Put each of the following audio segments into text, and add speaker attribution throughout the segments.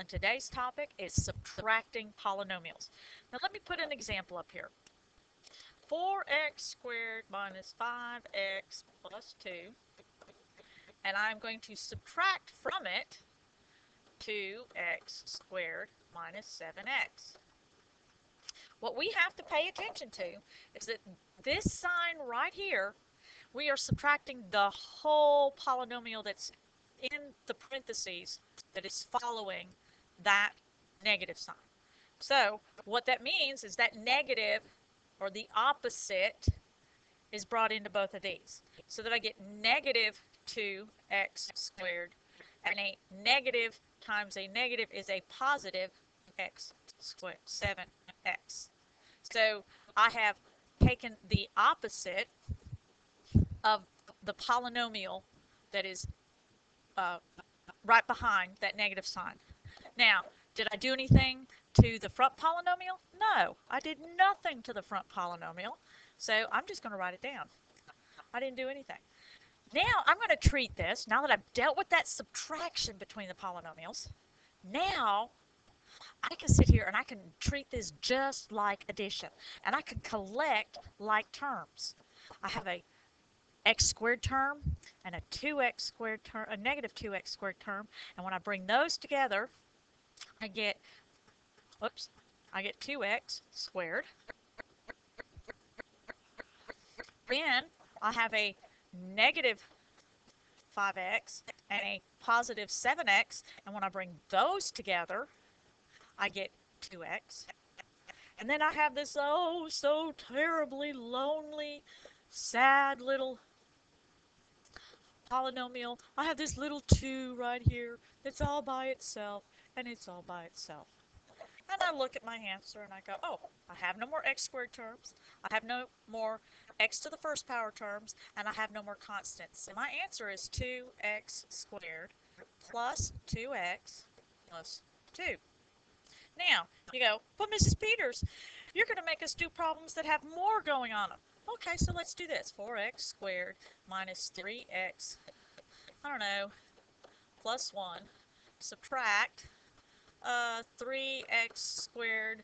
Speaker 1: and today's topic is subtracting polynomials. Now let me put an example up here. 4x squared minus 5x plus 2, and I'm going to subtract from it 2x squared minus 7x. What we have to pay attention to is that this sign right here, we are subtracting the whole polynomial that's in the parentheses that is following that negative sign. So what that means is that negative, or the opposite, is brought into both of these. So that I get negative 2x squared, and a negative times a negative is a positive x squared, 7x. So I have taken the opposite of the polynomial that is right behind that negative sign. Now, did I do anything to the front polynomial? No, I did nothing to the front polynomial. So I'm just going to write it down. I didn't do anything. Now I'm going to treat this, now that I've dealt with that subtraction between the polynomials, now I can sit here and I can treat this just like addition. And I can collect like terms. I have a x squared term and a 2x squared term, a negative 2x squared term, and when I bring those together, I get 2x squared. Then I have a negative 5x and a positive 7x, and when I bring those together, I get 2x. And then I have this oh so terribly lonely, sad little polynomial. I have this little 2 right here that's all by itself, and it's all by itself. And I look at my answer and I go, oh, I have no more x squared terms, I have no more x to the first power terms, and I have no more constants. So my answer is 2x squared plus 2x plus 2. Now, you go, but Mrs. Peters, you're going to make us do problems that have more going on them. Okay, so let's do this. 4x squared minus 3x, I don't know, plus 1, subtract 3x squared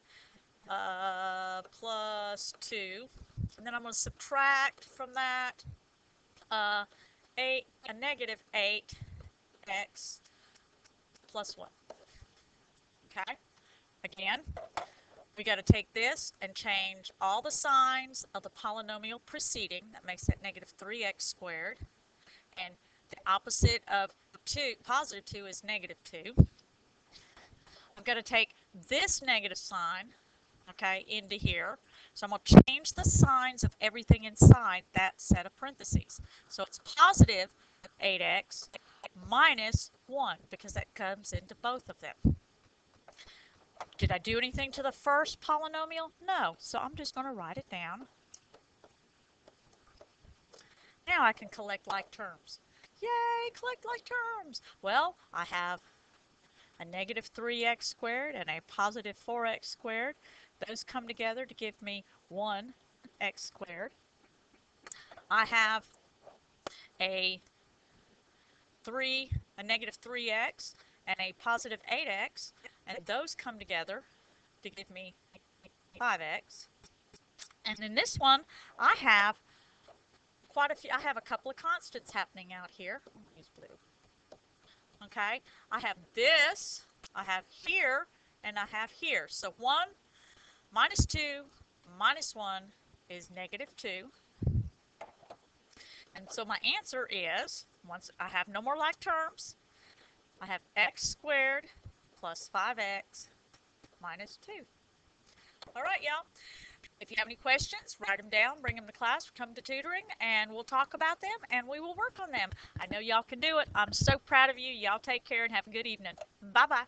Speaker 1: plus 2, and then I'm going to subtract from that a negative 8x plus 1. Okay? Again, we got to take this and change all the signs of the polynomial preceding. That makes that negative 3x squared. And the opposite of 2, positive 2, is negative 2. I've got to take this negative sign, okay, into here. So I'm going to change the signs of everything inside that set of parentheses. So it's positive 8x minus 1, because that comes into both of them. Did I do anything to the first polynomial? No. So I'm just going to write it down. Now I can collect like terms. Yay, collect like terms. Well, I have a negative 3x squared and a positive 4x squared. Those come together to give me 1x squared. I have a negative 3x and a positive 8x, and those come together to give me 5x. And in this one, I have quite a few. I have a couple of constants happening out here. Use blue. Okay, I have this, I have here, and I have here. So 1 minus 2 minus 1 is negative 2. And so my answer is, once I have no more like terms, I have x squared plus 5x minus 2. All right, y'all. If you have any questions, write them down, bring them to class, come to tutoring, and we'll talk about them, and we will work on them. I know y'all can do it. I'm so proud of you. Y'all take care and have a good evening. Bye-bye.